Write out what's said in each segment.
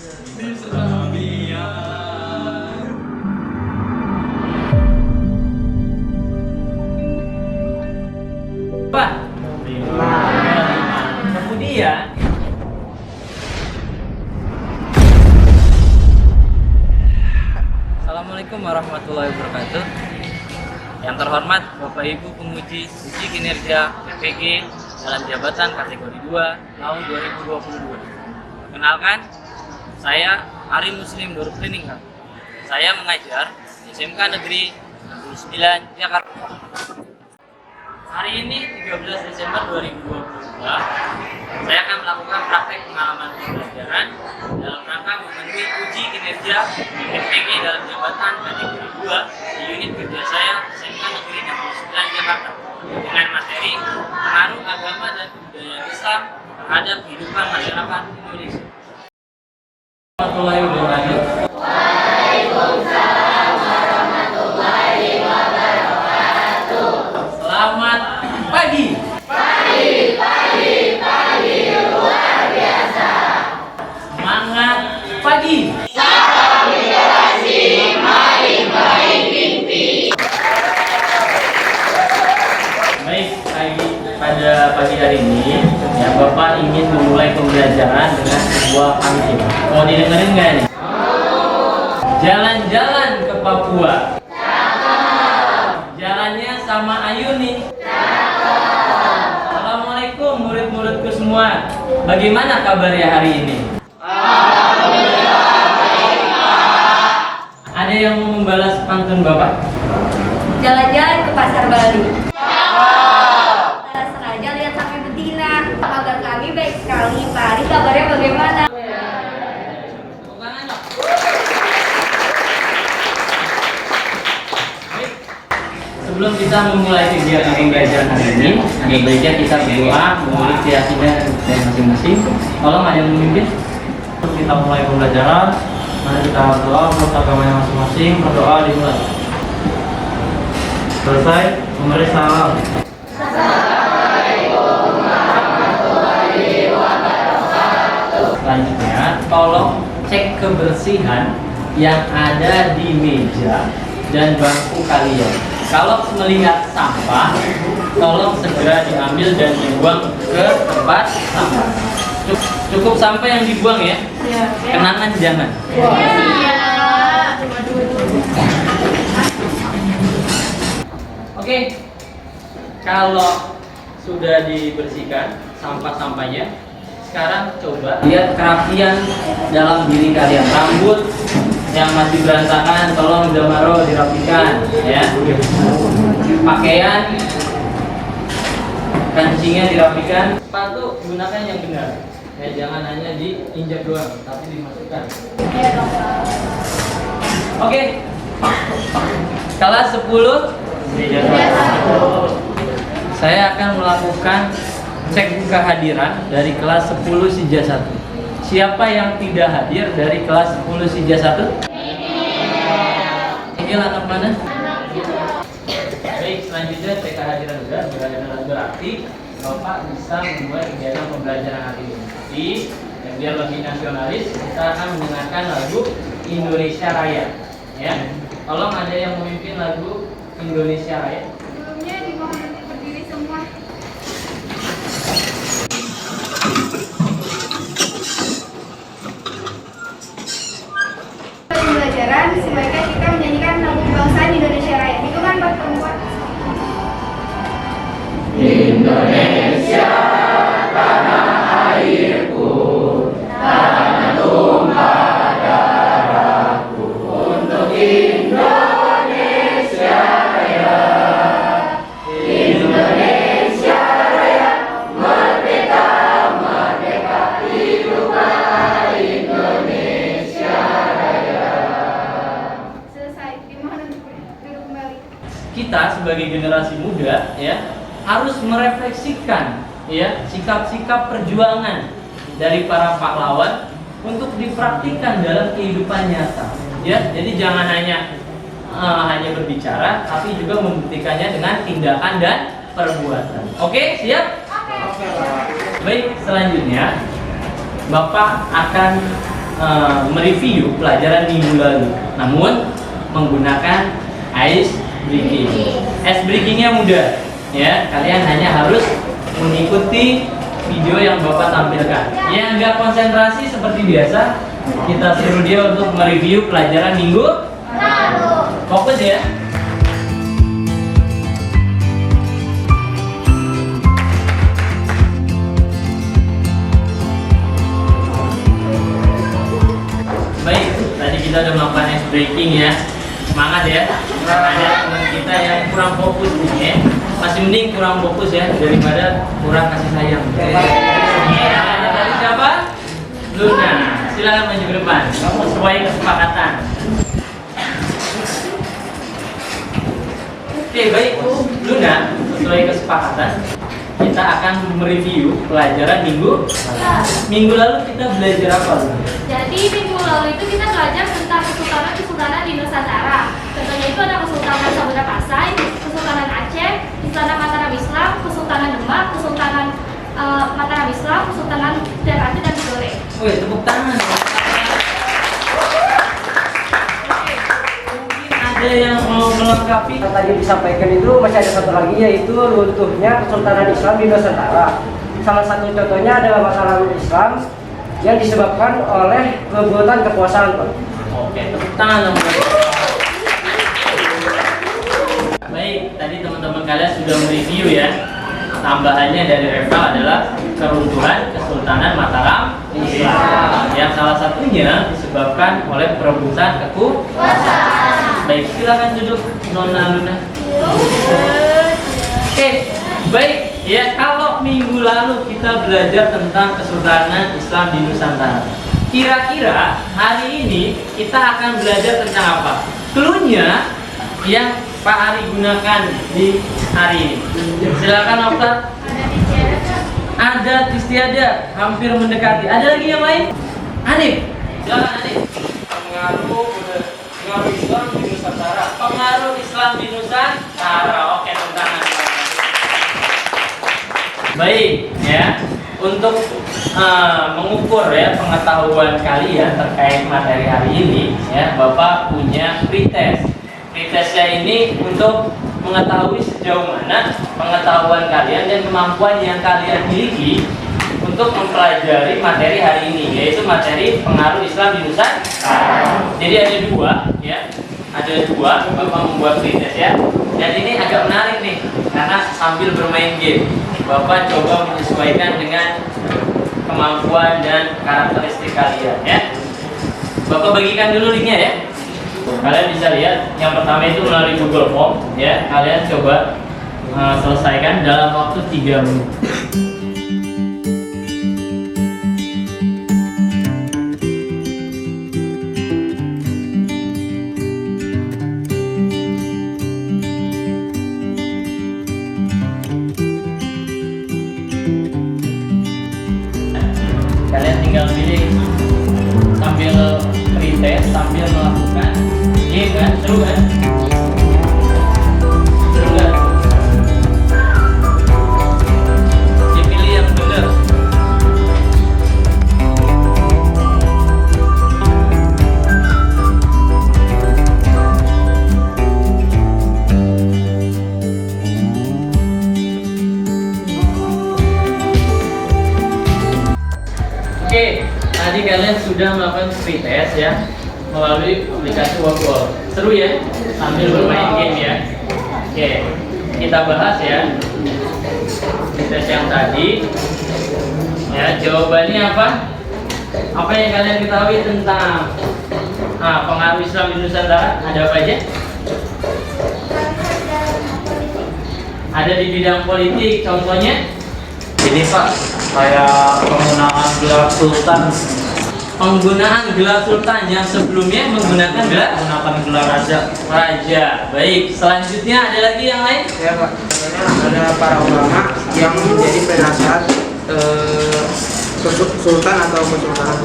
Pak. Kemudian Assalamualaikum warahmatullahi wabarakatuh. Yang terhormat Bapak Ibu penguji uji kinerja PPG dalam jabatan kategori 2 tahun 2022. Perkenalkan, saya Ari Muslim Nurul. Saya mengajar di SMK Negeri 69 Jakarta. Hari ini 13 Desember 2022, saya akan melakukan praktek pengalaman pembelajaran dalam rangka memenuhi uji kinerja PPG dalam jabatan kategori 2 di unit kerja saya SMK Negeri 69 Jakarta dengan materi pengaruh agama dan budaya Islam terhadap kehidupan masyarakat Indonesia. Warahmatullahi wabarakatuh. Waalaikumsalam warahmatullahi wabarakatuh. Selamat pagi. Pagi luar biasa. Semangat pagi. Salam literasi, mari meraih mimpi. Baik, pada pagi hari ini ya Bapak ingin memulai pembelajaran dengan sebuah pantun. Mau didengerin nggak nih? Jalan-jalan ke Papua. Jalannya sama Ayuni. Assalamualaikum murid-muridku semua. Bagaimana kabarnya hari ini? Ada yang mau membalas pantun Bapak? Jalan-jalan ke pasar Bali. Sengaja lihat sapi betina. Kabar kami baik sekali. Pak Ari kabarnya bagaimana? Sebelum kita memulai kegiatan pembelajaran hari ini, ada baiknya kita berdoa, mengulik keyakinan dari masing-masing. Tolong ada yang memimpin. Kita mulai pembelajaran. Mari kita berdoa untuk agamanya masing-masing. Berdoa dimulai. Selesai, memberi salam. Selanjutnya, tolong cek kebersihan yang ada di meja dan bangku kalian. Kalau melihat sampah, tolong segera diambil dan dibuang ke tempat sampah. Cukup sampah yang dibuang ya. Kenangan jangan. Oke, kalau sudah dibersihkan sampah-sampahnya, sekarang coba lihat kerapian dalam diri kalian. Rambut yang masih berantakan tolong damaro dirapikan ya. Pakaian kancingnya dirapikan. Sepatu gunakan yang benar ya, jangan hanya diinjak doang tapi dimasukkan. Oke. Kelas 10 saya akan melakukan cek kehadiran dari kelas 10 Sija 1. Siapa yang tidak hadir dari kelas 10 Sija 1? Ini anak mana? Baik, selanjutnya cek kehadiran berarti Bapak bisa membuat kegiatan pembelajaran hari ini. Jadi, yang biar lebih nasionalis, kita akan mendengarkan lagu Indonesia Raya. Ya, tolong ada yang memimpin lagu Indonesia Raya. Sebelumnya dimohon untuk berdiri semua. Pembelajaran sebaiknya kita menyanyikan lagu kebangsaan Indonesia Raya. Hitungan 4 perempuan. Indonesia, tanah airku, tanah tumpah darahku. Untuk Indonesia Raya, Indonesia Raya, merdeka, merdeka, hiduplah Indonesia Raya. Selesai. Dimohon untuk duduk kembali. Kita sebagai generasi muda ya harus merefleksikan ya sikap-sikap perjuangan dari para pahlawan untuk dipraktikkan dalam kehidupan nyata ya. Jadi jangan hanya berbicara tapi juga membuktikannya dengan tindakan dan perbuatan. Oke, siap? Baik, selanjutnya Bapak akan mereview pelajaran minggu lalu, namun menggunakan ice breaking. Ice breakingnya mudah, ya. Kalian hanya harus mengikuti video yang Bapak tampilkan. Yang nggak konsentrasi seperti biasa, kita suruh dia untuk mereview pelajaran minggu lalu. Fokus ya. Baik, tadi kita udah melakukan ice breaking ya. Semangat ya. Ada teman kita yang kurang fokus nih ya. Masih mending kurang fokus ya daripada kurang kasih sayang. Tadi siapa? Luna. Silakan maju ke depan. Sesuai kesepakatan. Oke, baik Luna, sesuai kesepakatan kita akan mereview pelajaran minggu lalu kita belajar apa? Jadi minggu lalu itu kita belajar tentang kesultanan di Nusantara. Contohnya itu ada Kesultanan Samudra Pasai, Kesultanan Aceh, Istana Mataram Islam, Kesultanan Demak, Kesultanan Mataram Islam, Kesultanan Ternate dan Tidore. Wih, tepuk tangan. Mungkin ada yang mau melengkapi. Yang tadi disampaikan itu masih ada satu lagi, yaitu runtuhnya Kesultanan Islam di Nusantara. Salah satu contohnya adalah Mataram Islam yang disebabkan oleh rebutan kekuasaan, Pak. Oke, tepuk tangan dong. Baik, tadi teman-teman kalian sudah mereview ya. Tambahannya dari Reva adalah keruntuhan Kesultanan Mataram Islam yang salah satunya disebabkan oleh perebutan kekuasaan. Baik, silakan duduk Nona Luna. Oke, baik ya. Kalau minggu lalu kita belajar tentang Kesultanan Islam di Nusantara, kira-kira hari ini kita akan belajar tentang apa? Cluenya yang Pak Ari gunakan di hari ini. Silakan Okta. Ada istiadat, hampir mendekati. Ada lagi yang lain? Anif. Silakan Anif. Pengaruh Islam di Nusantara. Pengaruh Islam di Nusantara. Oke, tentang baik ya. Untuk mengukur ya pengetahuan kalian terkait materi hari ini ya, Bapak punya pretest. Pretestnya ini untuk mengetahui sejauh mana pengetahuan kalian dan kemampuan yang kalian miliki untuk mempelajari materi hari ini, yaitu materi pengaruh Islam di Nusantara. Jadi ada dua ya, ada dua. Bapak membuat pretest ya. Dan ini agak menarik nih karena sambil bermain game, Bapak coba menyesuaikan dengan kemampuan dan karakteristik kalian ya. Bapak bagikan dulu linknya ya. Kalian bisa lihat yang pertama itu melalui Google Form ya. Kalian coba selesaikan dalam waktu 3 menit. Kalian tinggal pilih sambil pretest, sambil melakukan game kan, seru kan? Seru kan? Dipilih yang benar. Oke, tadi kalian sudah melakukan pretest ya melalui aplikasi Wordwall. Seru ya, sambil bermain game ya. Oke, kita bahas ya pretest yang tadi. Ya, jawabannya apa? Apa yang kalian ketahui tentang pengaruh Islam di Nusantara? Ada apa aja? Ada di bidang politik, contohnya? Ini Pak, kayak penggunaan gelar sultan. Penggunaan gelar sultan yang sebelumnya menggunakan Gelar raja. raja. Baik, selanjutnya ada lagi yang lain? Ya Pak, ada para ulama yang menjadi penasihat sultan atau kesultanan.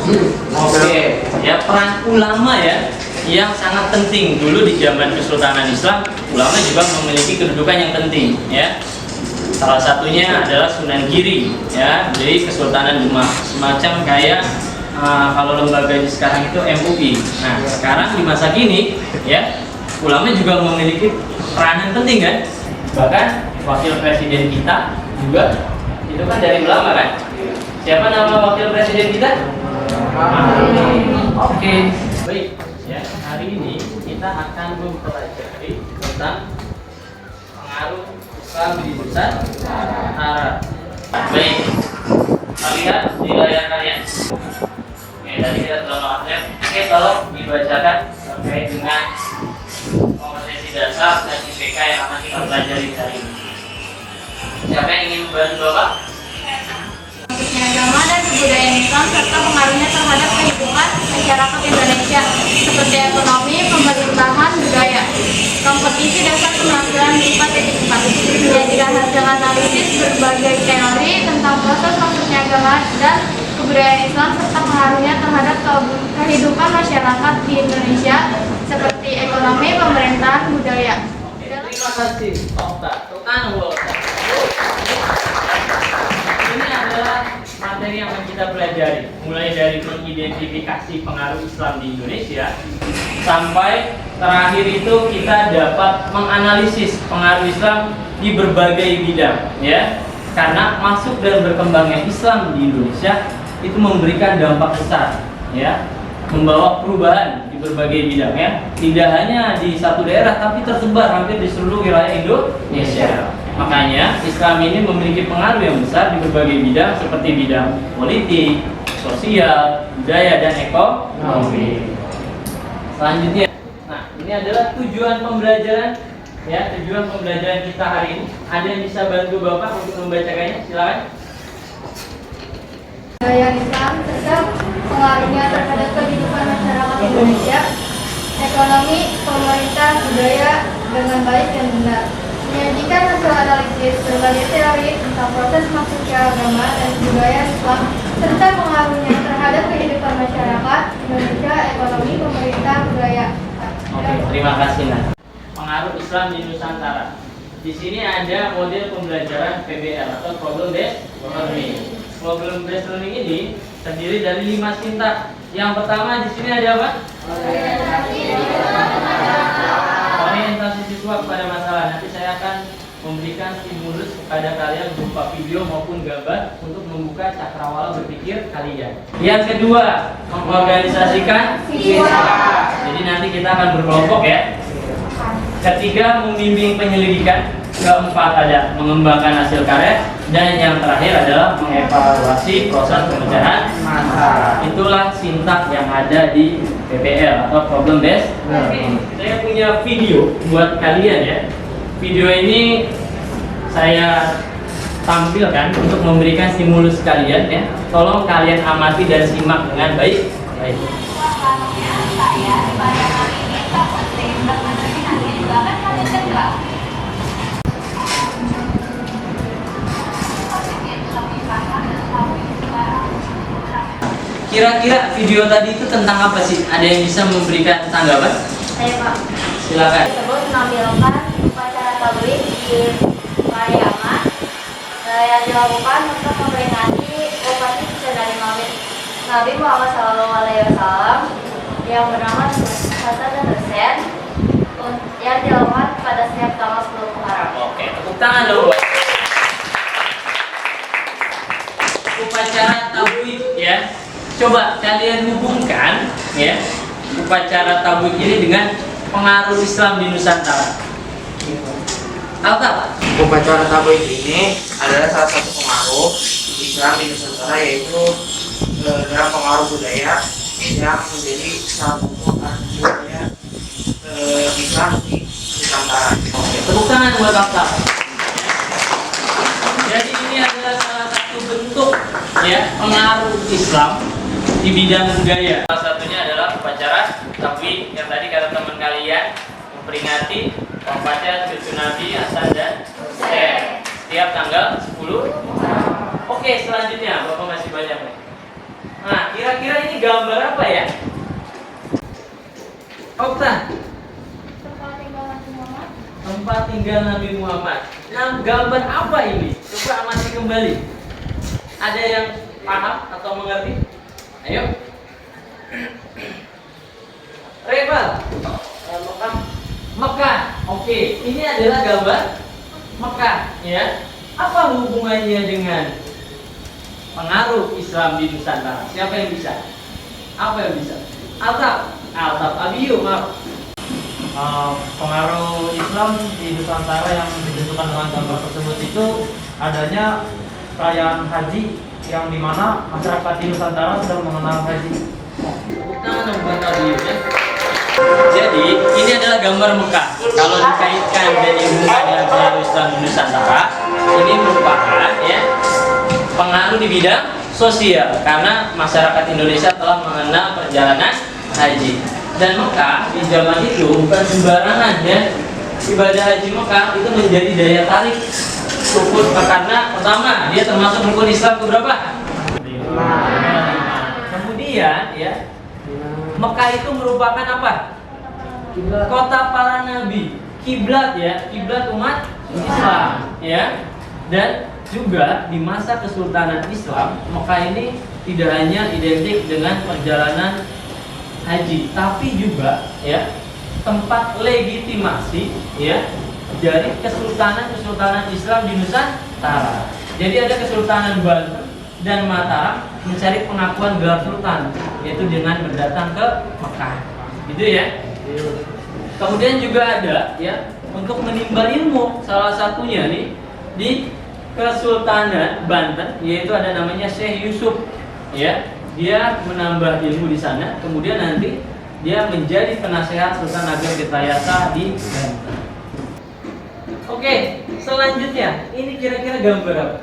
Oke, ya peran ulama ya yang sangat penting dulu di zaman Kesultanan Islam. Ulama juga memiliki kedudukan yang penting ya. Salah satunya adalah Sunan Giri ya, jadi Kesultanan Demak, semacam kayak kalau lembaganya sekarang itu MUI. Nah, sekarang di masa kini ya, ulama juga memiliki peranan penting kan? Bahkan wakil presiden kita juga itu kan dari ulama kan? Siapa nama wakil presiden kita? Oke, baik ya. Hari ini kita akan mempelajari tentang pengaruh Islam di Nusantara. Baik, kita lihat di layar kalian. Oke, tadi kita telah mengatakan. Oke, tolong dibacakan terkait dengan kompetensi dasar dan IPK yang akan kita pelajari hari ini. Siapa yang ingin membantu Bapak? Khususnya agama dan kebudayaan Islam serta pengaruhnya terhadap kehidupan masyarakat Indonesia seperti ekonomi, pemerintahan, budaya. Kompetisi dasar penampilan 4.4 menyajikan hasil analisis berbagai teori tentang proses masuknya agama dan kebudayaan Islam serta pengaruhnya terhadap kehidupan masyarakat di Indonesia seperti ekonomi, pemerintahan, budaya. Terima kasih, Okta. Ini adalah materi yang akan kita pelajari, mulai dari mengidentifikasi pengaruh Islam di Indonesia sampai terakhir itu kita dapat menganalisis pengaruh Islam di berbagai bidang, ya. Karena masuk dan berkembangnya Islam di Indonesia itu memberikan dampak besar, ya, membawa perubahan di berbagai bidang, ya. Tidak hanya di satu daerah, tapi tersebar hampir di seluruh wilayah Indonesia. Makanya Islam ini memiliki pengaruh yang besar di berbagai bidang seperti bidang politik, sosial, budaya, dan ekonomi. Selanjutnya, nah ini adalah tujuan pembelajaran, ya, tujuan pembelajaran kita hari ini. Ada yang bisa bantu Bapak untuk membacakannya? Silakan. Budaya Islam serta pengaruhnya terhadap kehidupan masyarakat Indonesia, ekonomi, pemerintah, budaya dengan baik dan benar. Menyajikan hasil analisis berbagai teori tentang proses masuknya agama dan budaya Islam serta pengaruhnya terhadap kehidupan masyarakat Indonesia, ekonomi, pemerintah, budaya. Oke, terima kasih Nah. Pengaruh Islam di Nusantara. Di sini ada model pembelajaran PBL atau Problem Based Learning. Problem Based Learning ini terdiri dari 5 sintak. Yang pertama di sini ada apa? Orientasi siswa kepada masalah. Nanti saya akan memberikan stimulus kepada kalian berupa video maupun gambar untuk membuka cakrawala berpikir kalian. Yang kedua, mengorganisasikan siswa. Jadi nanti kita akan berkelompok, ya. Ketiga, membimbing penyelidikan. Keempat, ada mengembangkan hasil karya. Dan yang terakhir adalah mengevaluasi proses pemecahan masalah. Itulah sintak yang ada di PBL atau Problem Based Learning. Saya punya video buat kalian, ya. Video ini saya tampilkan untuk memberikan stimulus kalian, ya. Tolong kalian amati dan simak dengan baik. Baik. Kira-kira video tadi itu tentang apa sih? Ada yang bisa memberikan tanggapan? Saya Pak. Silakan. Tersebut menampilkan upacara tablik di Pariaman yang dilakukan untuk memperingati wafatnya Cucu Nabi Muhammad SAW yang bernama Hasan dan Husain yang dilakukan pada setiap tanggal 10 Muharram. Oke, tepuk tangan dulu. Upacara tablik, ya. Coba kalian hubungkan, ya, upacara tablik ini dengan pengaruh Islam di Nusantara. Alta. Upacara tablik ini adalah salah satu pengaruh Islam di Nusantara, yaitu dalam pengaruh budaya yang menjadi salah satu budaya Islam di Nusantara. Oke, tepuk tangan buat Alta. Jadi ini adalah salah satu bentuk, ya, pengaruh Islam di bidang budaya. Salah satunya adalah upacara tablik yang tadi kata teman kalian memperingati wafatnya cucu Nabi Hasan dan Husain setiap tanggal 10. Oke, selanjutnya Bapak masih banyak nih. Nah, kira-kira ini gambar apa ya? Okta. Tempat tinggal Nabi Muhammad. Nah, gambar apa ini? Coba amati kembali. Ada yang paham atau mengerti? Ayo. Rival. Mekah. Oke, ini adalah gambar Mekah, ya. Apa hubungannya dengan pengaruh Islam di Nusantara? Siapa yang bisa? Apa yang bisa? Altaf, Abiyu, maaf. Pengaruh Islam di Nusantara yang ditentukan dengan gambar tersebut itu adanya perayaan haji yang dimana masyarakat di Nusantara sedang mengenal haji. Jadi ini adalah gambar Mekah. Kalau dikaitkan dari hubungannya pengaruh Islam di Nusantara, ini merupakan ya pengaruh di bidang sosial karena masyarakat Indonesia telah mengenal perjalanan haji. Dan Mekah di zaman itu bukan sembarangan ya. Ibadah haji Mekah itu menjadi daya tarik rukun karena pertama dia termasuk rukun Islam keberapa? 5. Kemudian ya Mekah itu merupakan apa? Kota para nabi, kiblat ya, kiblat umat Islam ya. Dan juga di masa Kesultanan Islam, Mekah ini tidak hanya identik dengan perjalanan haji, tapi juga ya tempat legitimasi ya dari kesultanan Islam di Nusantara. Jadi ada Kesultanan Banten dan Mataram mencari pengakuan gelar sultan, yaitu dengan berdatang ke Mekah, gitu ya. Kemudian juga ada ya untuk menimba ilmu, salah satunya nih di Kesultanan Banten, yaitu ada namanya Syekh Yusuf ya. Dia menambah ilmu di sana, kemudian nanti dia menjadi penasehat Sultan Ageng Tirtayasa di Banten. Oke, selanjutnya ini kira-kira gambar apa?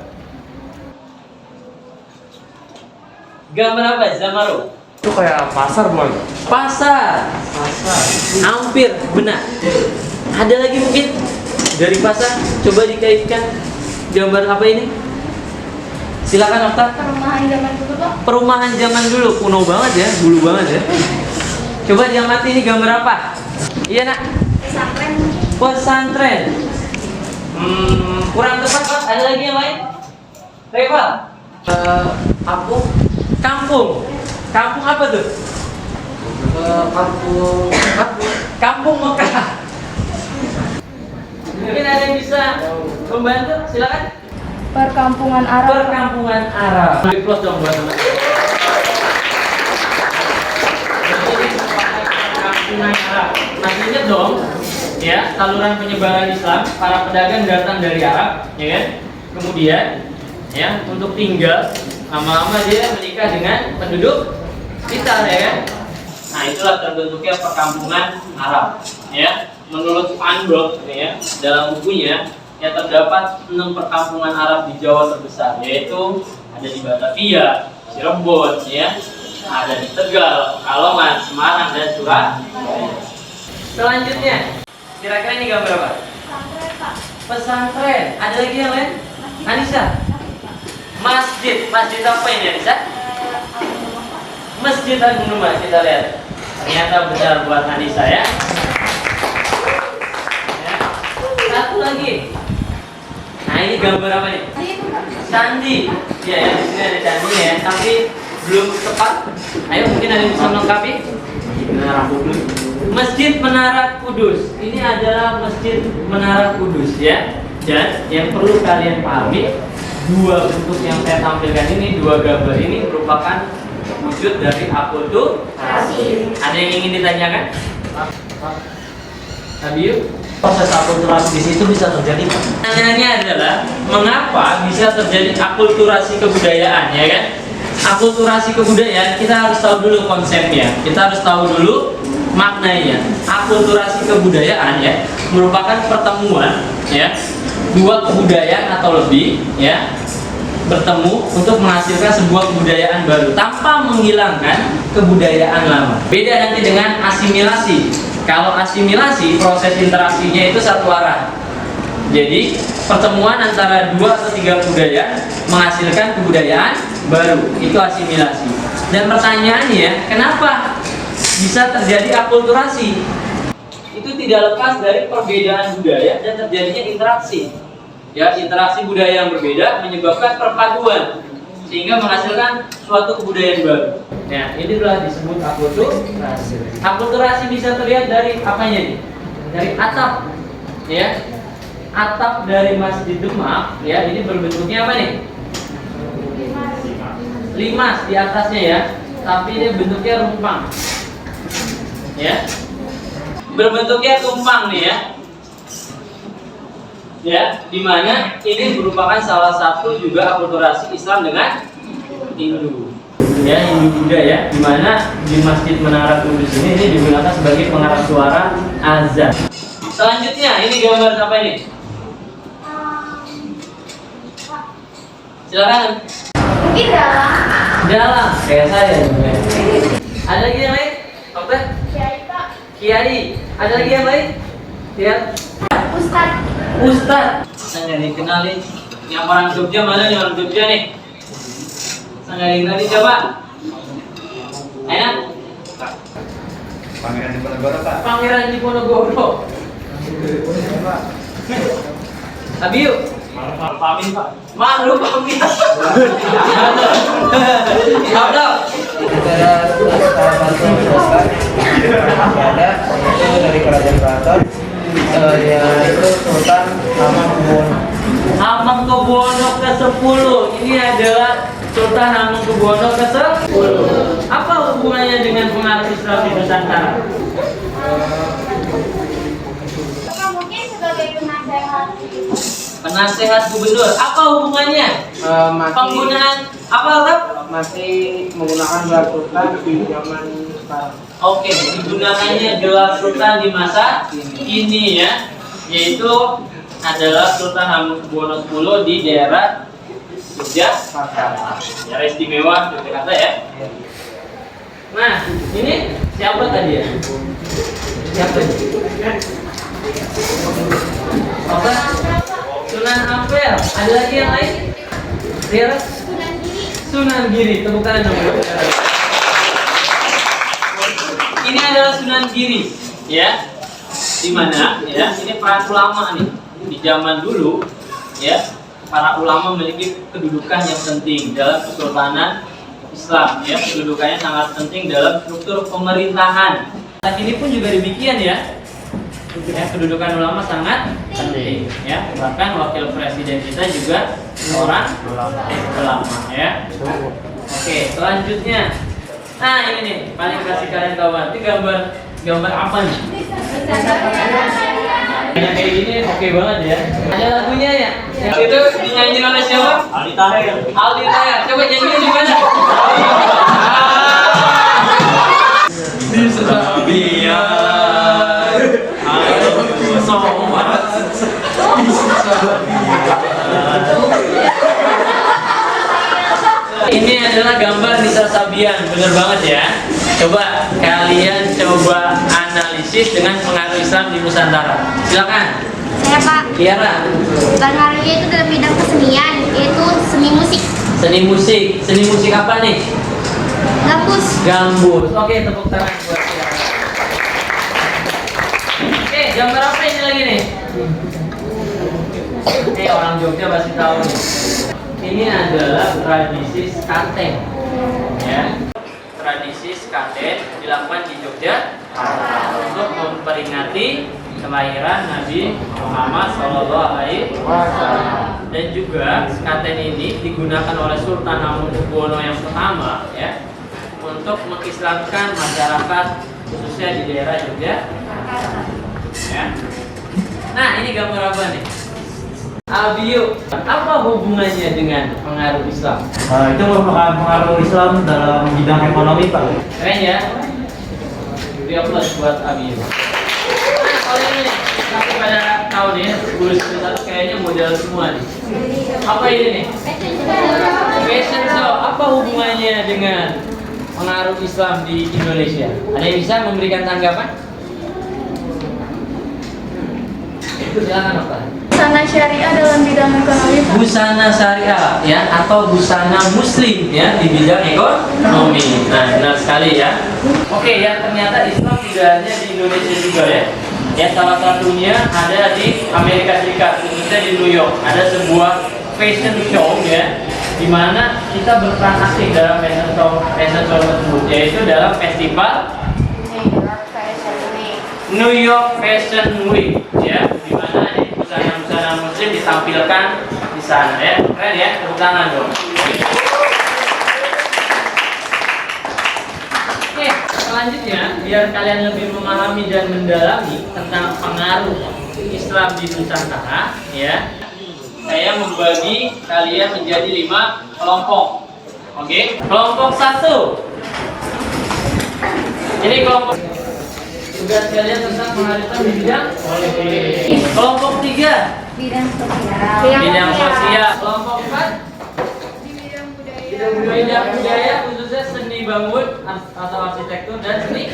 Gambar apa, Zamaru? Itu kayak pasar bukan? Pasar. Hampir benar. Ada lagi mungkin dari pasar? Coba dikaitkan gambar apa ini? Silakan Okta. Perumahan zaman dulu, Pak. Perumahan zaman dulu, kuno banget ya, dulu banget ya. Coba diamati ini gambar apa? Iya nak? Pesantren. Pesantren. Kurang tepat Pak, ada lagi yang lain? Rival? Kampung. Kampung apa tuh? Kampung Mekah. Mungkin ada yang bisa membantu, silakan. Perkampungan Arab. Perkampungan Arab. Beri plus dong buat teman. Perkampungan Arab. Masih ingat dong, ya saluran penyebaran Islam. Para pedagang datang dari Arab, ya kan? Kemudian, ya untuk tinggal, lama-lama dia menikah dengan penduduk sekitar, ya kan? Nah itulah terbentuknya perkampungan Arab, ya. Menurut Andok, ya dalam bukunya. Ya terdapat 6 perkampungan Arab di Jawa terbesar, yaitu ada di Batavia, Cirebon, ya, ada di Tegal, Pekalongan, Semarang, dan Surabaya. Selanjutnya, kira-kira ini gambar apa? Pesantren, Pak. Pesantren. Ada lagi yang lain? Anissa? Masjid. Masjid apa ini Anissa? Masjid Agung Numah, kita lihat. Ternyata benar buat Anissa ya. Satu lagi. Nah ini gambar apa nih? Candi. Ya, ya di sini ada candi ya, tapi belum tepat. Ayo mungkin ada yang bisa melengkapi. Masjid Menara Kudus. Ini adalah Masjid Menara Kudus ya. Dan yang perlu kalian pahami, dua bentuk yang saya tampilkan ini, dua gambar ini merupakan wujud dari akulturasi. Ada yang ingin ditanyakan? Abiyu? Proses akulturasi di situ bisa terjadi, Pak. Pertanyaannya adalah mengapa bisa terjadi akulturasi kebudayaan, ya kan? Akulturasi kebudayaan kita harus tahu dulu konsepnya, kita harus tahu dulu maknanya. Akulturasi kebudayaan ya merupakan pertemuan ya dua kebudayaan atau lebih ya bertemu untuk menghasilkan sebuah kebudayaan baru tanpa menghilangkan kebudayaan lama. Beda nanti dengan asimilasi. Kalau asimilasi, proses interaksinya itu satu arah. Jadi pertemuan antara 2 atau 3 kebudayaan menghasilkan kebudayaan baru. Itu asimilasi. Dan pertanyaannya, kenapa bisa terjadi akulturasi? Itu tidak lepas dari perbedaan budaya dan terjadinya interaksi. Ya, interaksi budaya yang berbeda menyebabkan perpaduan. sehingga menghasilkan suatu kebudayaan baru. Nah, ini adalah disebut akulturasi. Akulturasi bisa terlihat dari apanya nih? Dari atap, ya. Atap dari Masjid Demak, ya, ini berbentuknya apa nih? Limas di atasnya ya, tapi ini bentuknya rumpang, ya. Berbentuknya tumpang nih ya. Ya, dimana ini merupakan salah satu juga akulturasi Islam dengan Hindu. Ya, Hindu Buddha ya, dimana di Masjid Menara Kudus ini digunakan sebagai pengeras suara azan. Selanjutnya, ini gambar apa ini? Silakan. Mungkin Dalam, kayak saya. Ada lagi yang lain? Dokter? Kiai. Ada lagi yang lain? Ya. Ustad. Saya dikenalin. Yang orang Jogja mana nih, orang Jogja nih? Saya dikenalin coba. Ayo. Pangeran Diponegoro, Pak. Pangeran Diponegoro. Abiu. Makhluk amin, Pak. Makhluk amin. Ada. Salah satu Sultan ada itu dari Kerajaan Keraton, yaitu Sultan Hamengkubuwono. Hamengkubuwono ke-10. Ini adalah Sultan Hamengkubuwono ke-10. Apa hubungannya dengan pengaruh Islam di Nusantara? mungkin sebagai penasehat. Penasehat gubernur. Apa hubungannya? Penggunaan apa, Rab? Masih menggunakan gelar sultan di zaman sekarang. Oke, digunakannya gelar sultan di masa ini ya, yaitu adalah Sultan Hamengkubuwono X di daerah Yogyakarta. Daerah istimewa Yogyakarta ya. Nah, ini siapa tadi ya? Siapa ini? Apa? Sunan Ampel. Ada lagi yang lain? Daerah Sunan Giri. Tepuk tangan dong. Ini adalah Sunan Giri, ya. Di mana? Ya, ini peran ulama nih. Di zaman dulu, ya, para ulama memiliki kedudukan yang penting dalam kesultanan Islam, ya. Kedudukannya sangat penting dalam struktur pemerintahan. Saat ini pun juga demikian ya. Ya, kedudukan ulama sangat penting, ya. Bahkan wakil presiden kita juga seorang ulama, ya. Oke, selanjutnya. Nah, ini nih paling kasih kalian tahu. Ini gambar apa nih? Yang kayak gini oke banget ya. Ada lagunya ya. Yang itu dinyanyi oleh siapa? Aldi Taher. Aldi Taher. Coba nyanyi gimana? Di Sesabian, ayo sobat. Ini adalah gambar Nisa Sabian, bener banget ya. Coba kalian coba analisis dengan pengaruh Islam di Nusantara. Silakan. Saya Pak. Tiara. Pengaruhnya itu dalam bidang kesenian, yaitu seni musik. Seni musik. Seni musik apa nih? Gambus. Gambus. Oke, tepuk tangan buat Tiara. Oke, gambar apa ini lagi nih? Orang Jogja pasti tahu nih. Ini adalah tradisi skaten, ya. Tradisi skaten dilakukan di Jogja untuk memperingati kelahiran Nabi Muhammad SAW. Dan juga skaten ini digunakan oleh Sultan Hamengkubuwono yang pertama, ya, untuk mengislamkan masyarakat khususnya di daerah Jogja. Ya. Nah, ini gambar apa nih? Abiu, apa hubungannya dengan pengaruh Islam? Itu merupakan pengaruh Islam dalam bidang ekonomi, Pak. Keren ya? Beri aplaus buat Abiu. Nah, kalau ini nih, tapi pada tahu nih, guru satu kayaknya model semua nih. Apa ini nih? Fashion show. Apa hubungannya dengan pengaruh Islam di Indonesia? Ada yang bisa memberikan tanggapan? Silakan, Pak. Busana syariah dalam bidang ekonomi, Pak. Busana syariah ya, atau busana muslim ya di bidang ekonomi. Nah, benar sekali ya. Oke ya, ternyata Islam tidak hanya di Indonesia juga ya. Ya, salah satunya ada di Amerika Serikat, khususnya di New York. Ada sebuah fashion show ya, di mana kita berperan aktif dalam fashion show tersebut, yaitu dalam festival New York Fashion Week, ya, di mana busana-busana muslim ditampilkan di sana, ya. Keren ya, tepuk tangan dong. Oke, selanjutnya biar kalian lebih memahami dan mendalami tentang pengaruh Islam di Nusantara, ya, saya membagi kalian menjadi 5 kelompok. Oke, kelompok 1. Ini kelompok tugas kalian tentang penghargaan di bidang politik. Kelompok 3 bidang sosial. bidang sosial. Kelompok 4 bidang budaya, khususnya seni bangun atau arsitektur dan seni.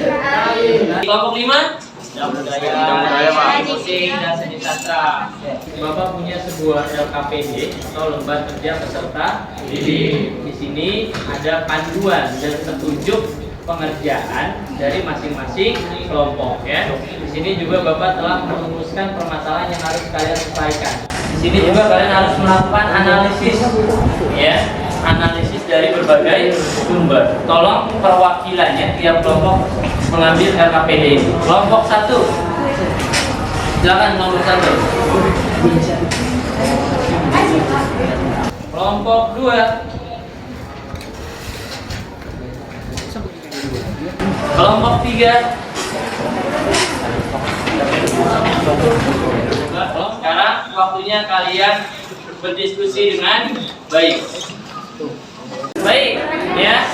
Kelompok 5 bidang budaya, musik dan seni sastra. Bapak punya sebuah LKPD atau lembar kerja peserta didik. Di sini ada panduan dan petunjuk pengerjaan dari masing-masing kelompok, ya. Di sini juga Bapak telah merumuskan permasalahan yang harus kalian selesaikan. Di sini juga kalian harus melakukan analisis, ya, analisis dari berbagai sumber. Tolong perwakilannya tiap kelompok mengambil LKPD ini. Kelompok 1, silakan kelompok 1. Kelompok 2. Kelompok 3. Sekarang waktunya kalian berdiskusi dengan baik. Baik, ya.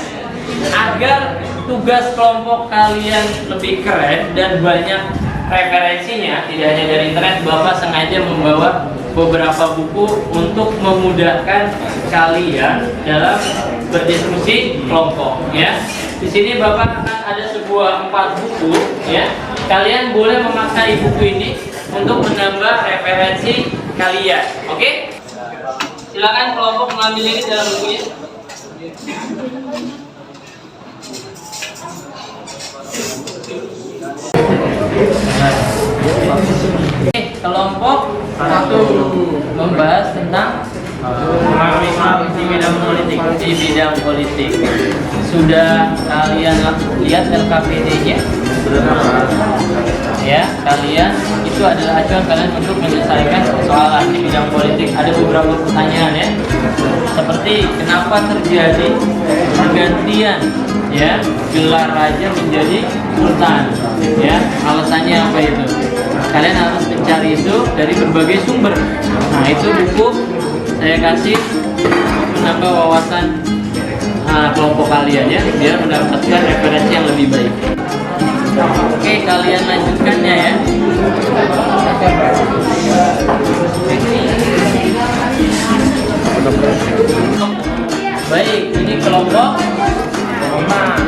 Agar tugas kelompok kalian lebih keren dan banyak referensinya, tidak hanya dari internet, Bapak sengaja membawa beberapa buku untuk memudahkan kalian dalam berdiskusi kelompok, ya. Di sini Bapak akan ada sebuah 4 buku, ya. Kalian boleh memakai buku ini untuk menambah referensi kalian. Oke? Silakan kelompok mengambil ini dalam bukunya. Oke, kelompok 1 membahas tentang di bidang politik. Di bidang politik. Sudah kalian lihat LKPD-nya? Ya, kalian itu adalah acuan kalian untuk menyelesaikan persoalan di bidang politik. Ada beberapa pertanyaan, ya. Seperti kenapa terjadi pergantian, ya, gelar raja menjadi sultan, ya, alasannya apa itu? Kalian harus mencari itu dari berbagai sumber. Nah, itu buku saya kasih menambah wawasan kelompok kalian, ya, biar mendapatkan referensi yang lebih baik. Oke, kalian lanjutkannya, ya. Baik, ini kelompok 5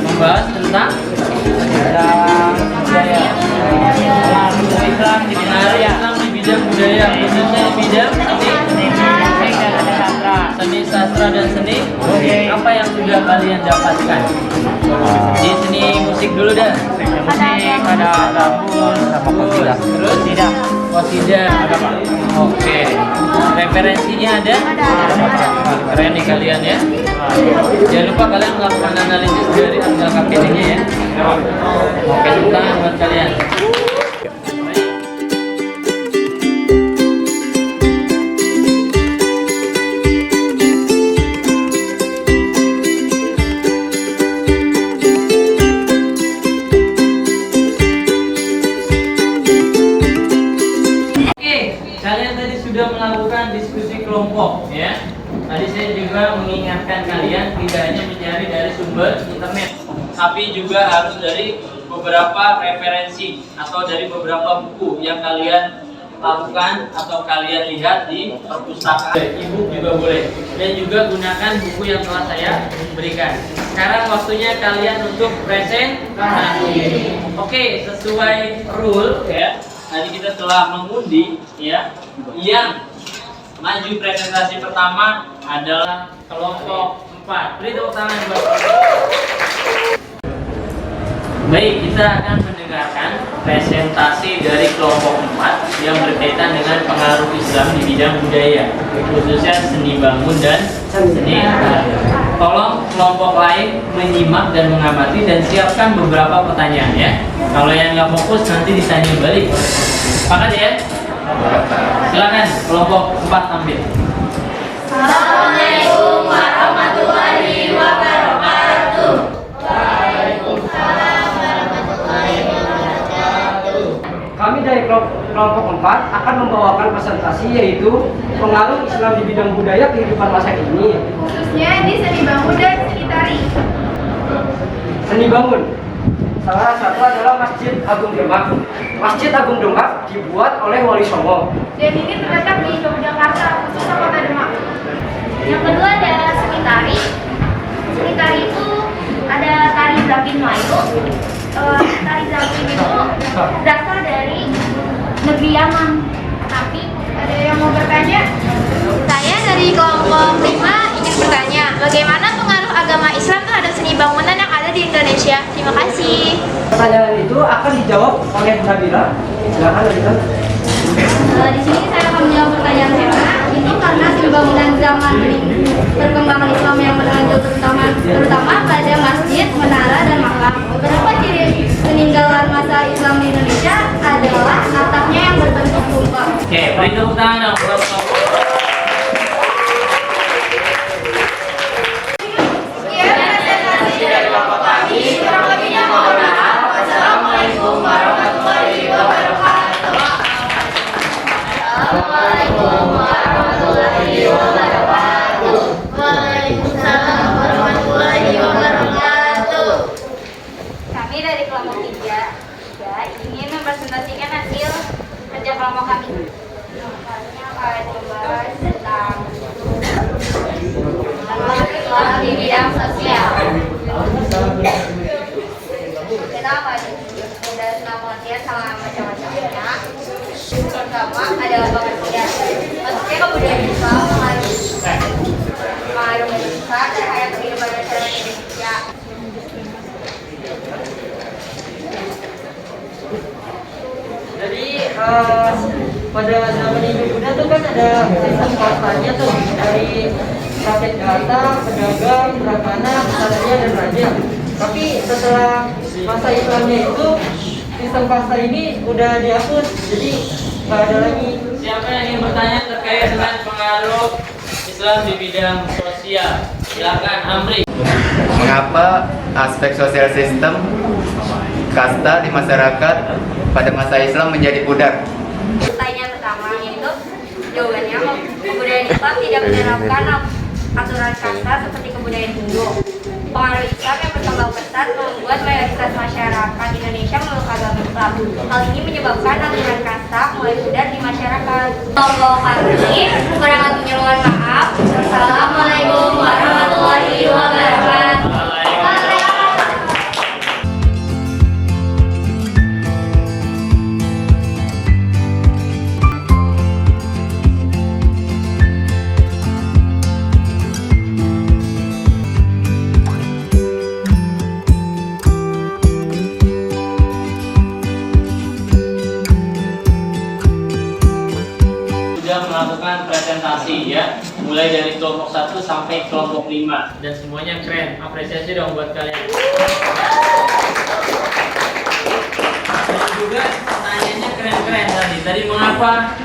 membahas tentang budaya. Islam di bidang budaya, khususnya di bidang seni sastra dan seni. Apa yang sudah kalian dapatkan? Di seni musik dulu dah. Ada gambus, terus qasidah. Oke. Referensinya ada? Keren nih kalian, ya. Jangan lupa kalian melakukan analisis dari LKPD-nya, ya. Oke, tepuk tangan buat kalian. Kalian tadi sudah melakukan diskusi kelompok, ya. Tadi saya juga mengingatkan kalian tidak hanya mencari dari sumber internet, tapi juga harus dari beberapa referensi atau dari beberapa buku yang kalian lakukan atau kalian lihat di perpustakaan. E-book juga boleh, dan juga gunakan buku yang telah saya berikan. Sekarang waktunya kalian untuk presentasi. Oke, sesuai rule, ya. Tadi kita telah mengundi, ya, yang maju presentasi pertama adalah kelompok 4. Beri tepuk tangan buat Baik, kita akan mendengarkan presentasi dari kelompok 4 yang berkaitan dengan pengaruh Islam di bidang budaya, khususnya seni bangun dan seni tari. Tolong kelompok lain menyimak dan mengamati dan siapkan beberapa pertanyaan ya. Kalau yang nggak fokus nanti ditanya balik. Sepakat ya? Silakan kelompok 4 tampil. Assalamualaikum warahmatullahi wabarakatuh. Kami dari kelompok 4 akan membawakan presentasi yaitu pengaruh Islam di bidang budaya kehidupan masa kini. Khususnya di seni bangun dan seni tari. Seni bangun. Salah satu adalah Masjid Agung Demak. Masjid Agung Demak dibuat oleh Wali Songo. Dan ini terletak di Yogyakarta, khususnya Kota Demak. Yang kedua ada seni tari. Seni tari itu ada tari Zapin Melayu. Tari Zapin itu berasal dari negeri Yaman. Tapi ada yang mau bertanya? Saya dari kelompok 5 ingin bertanya, bagaimana pengaruh agama Islam terhadap seni bangunan yang ada di Indonesia? Terima kasih. Pertanyaan itu akan dijawab oleh Nabila. Silakan Nabila. Di sini saya akan menjawab pertanyaan Hera. Itu karena seni bangunan zaman perkembangan Islam yang menonjol terutama pada masjid, menara, dan makam. Beberapa ciri peninggalan masa Islam di Indonesia adalah atapnya yang berbentuk tumpeng. Oke, beri tepuk tangan dong. Sekian presentasi dari kelompok kami. Kurang lebihnya mohon maaf. Wassalamualaikum warahmatullahi wabarakatuh. Assalamualaikum warahmatullahi wabarakatuh. Waalaikumsalam warahmatullahi wabarakatuh. Kami dari kelompok 3 ingin mempresentasikan hasil kerja kelompok kami. Misalnya akan membahas tentang Islam di bidang sosial. Kita akan udah senang latihan sama macam-macamnya. Pertama adalah pengertian. Maksudnya kebudayaan Islam mengaruh besar terhadap kehidupan masyarakat Indonesia. Jadi pada zaman Hindu Buddha tuh kan ada sistem kastanya tuh dari rakyat jelata, pedagang, brahmana, ksatria, dan raja. Tapi setelah masa Islamnya itu sistem kasta ini udah dihapus, jadi nggak ada lagi. Siapa yang ingin bertanya terkait dengan pengaruh Islam di bidang sosial? Silakan Amri. Mengapa aspek sosial sistem kasta di masyarakat pada masa Islam menjadi pudar? Pertanyaan pertama yaitu jawabannya kebudayaan Islam tidak menerapkan aturan kasta seperti kebudayaan Hindu. Pengaruh Islam yang berkembang pesat membuat mayoritas masyarakat Indonesia memeluk agama Islam. Hal ini menyebabkan aturan kasta mulai pudar di masyarakat. Kelompok kami kurang lebihnya mohon maaf. Assalamualaikum warahmatullahi wabarakatuh. Sudah melakukan presentasi ya, mulai dari kelompok 1 sampai kelompok 5 dan semuanya keren. Apresiasi dong buat kalian. Dan juga pertanyaannya keren-keren tadi. Tadi mengapa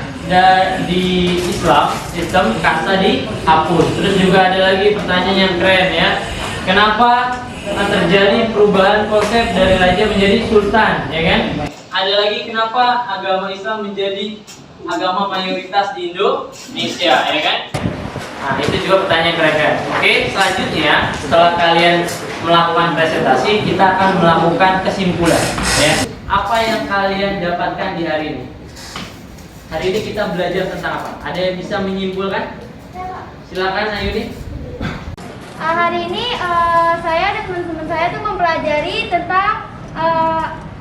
di Islam sistem kasta dihapus? Terus juga ada lagi pertanyaan yang keren ya. Kenapa terjadi perubahan konsep dari raja menjadi sultan, ya kan? Ada lagi kenapa agama Islam menjadi agama mayoritas di Indonesia, ya kan? Nah, itu juga pertanyaan keren-keren. Oke, selanjutnya setelah kalian melakukan presentasi, kita akan melakukan kesimpulan, ya. Apa yang kalian dapatkan di hari ini? Hari ini kita belajar tentang apa? Ada yang bisa menyimpulkan? Silakan Ayuni. Hari ini saya dan teman-teman saya tuh mempelajari tentang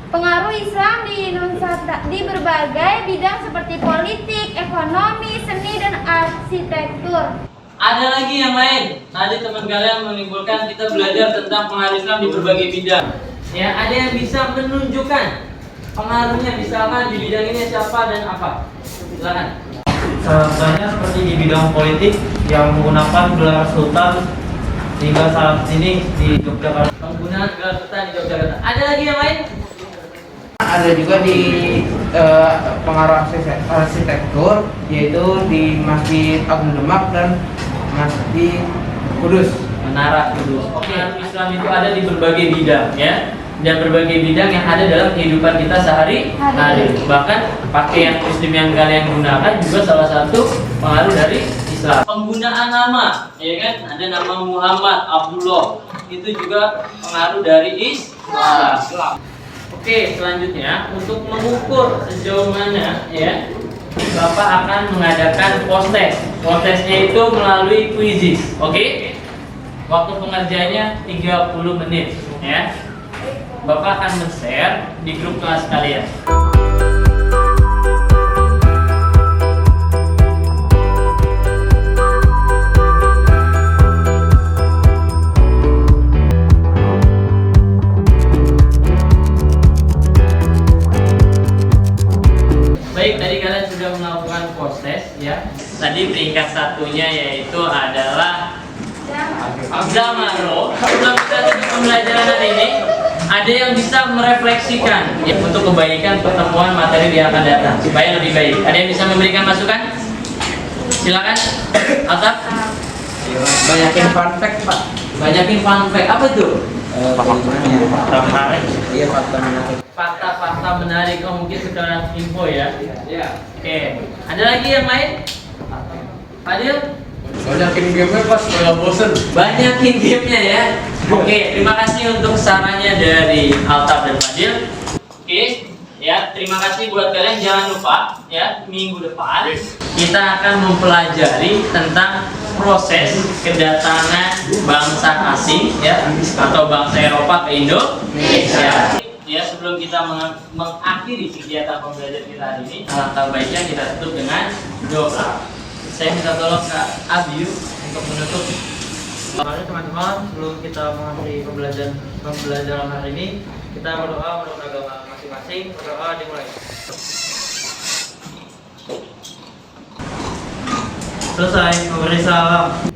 pengaruh Islam di berbagai bidang seperti politik, ekonomi, seni, dan arsitektur. Ada lagi yang lain? Tadi teman kalian menimbulkan kita belajar tentang pengaruh Islam di berbagai bidang. Ya, ada yang bisa menunjukkan pengaruhnya, misalkan di bidang ini siapa dan apa? Silakan. Contohnya seperti di bidang politik yang menggunakan gelar sultan hingga saat ini di Yogyakarta. Penggunaan gelar sultan di Yogyakarta. Ada lagi yang lain? Ada juga di pengaruh arsitektur, yaitu di Masjid Agung Demak dan Masjid Kudus. Menara Kudus. Oke, Islam itu ada di berbagai bidang ya. Dan berbagai bidang yang ada dalam kehidupan kita sehari-hari. Bahkan pakaian muslim yang kalian gunakan juga salah satu pengaruh dari Islam. Penggunaan nama, ya kan? Ada nama Muhammad, Abdullah. Itu juga pengaruh dari Islam. Oke, selanjutnya untuk mengukur sejauh mana ya Bapak akan mengadakan post-test. Post-testnya itu melalui quizzes. Oke? Waktu pengerjaannya 30 menit ya. Bapak akan men-share di grup kelas kalian. Baik, tadi kalian sudah melakukan post test ya. Tadi peringkat satunya yaitu adalah Zamaro. Sebelum kita tutup pembelajaran hari ini, ada yang bisa merefleksikan ya, untuk kebaikan pertemuan materi yang akan datang supaya lebih baik. Ada yang bisa memberikan masukan? Silakan. Atap. Banyakin fun fact, Pak. Banyakin fun fact. Apa itu? Iya, fakta menarik. Fakta-fakta menarik. Oh, mungkin sekarang info ya. Oke. Ada lagi yang lain? Fadil? Banyakin game-nya pas nggak bosen. Banyakin gamenya ya. Oke, terima kasih untuk sarannya dari Altaf dan Fadil. Oke, ya terima kasih buat kalian. Jangan lupa ya, minggu depan kita akan mempelajari tentang proses kedatangan bangsa asing ya atau bangsa Eropa ke Indonesia. Ya, sebelum kita mengakhiri kegiatan pembelajaran kita hari ini, alangkah baiknya kita tutup dengan doa. Saya minta tolong Kak Abiu untuk menutup. Mari teman-teman, sebelum kita mengakhiri pembelajaran hari ini, kita berdoa menurut agama masing-masing. Berdoa dimulai. Selesai memberi salam.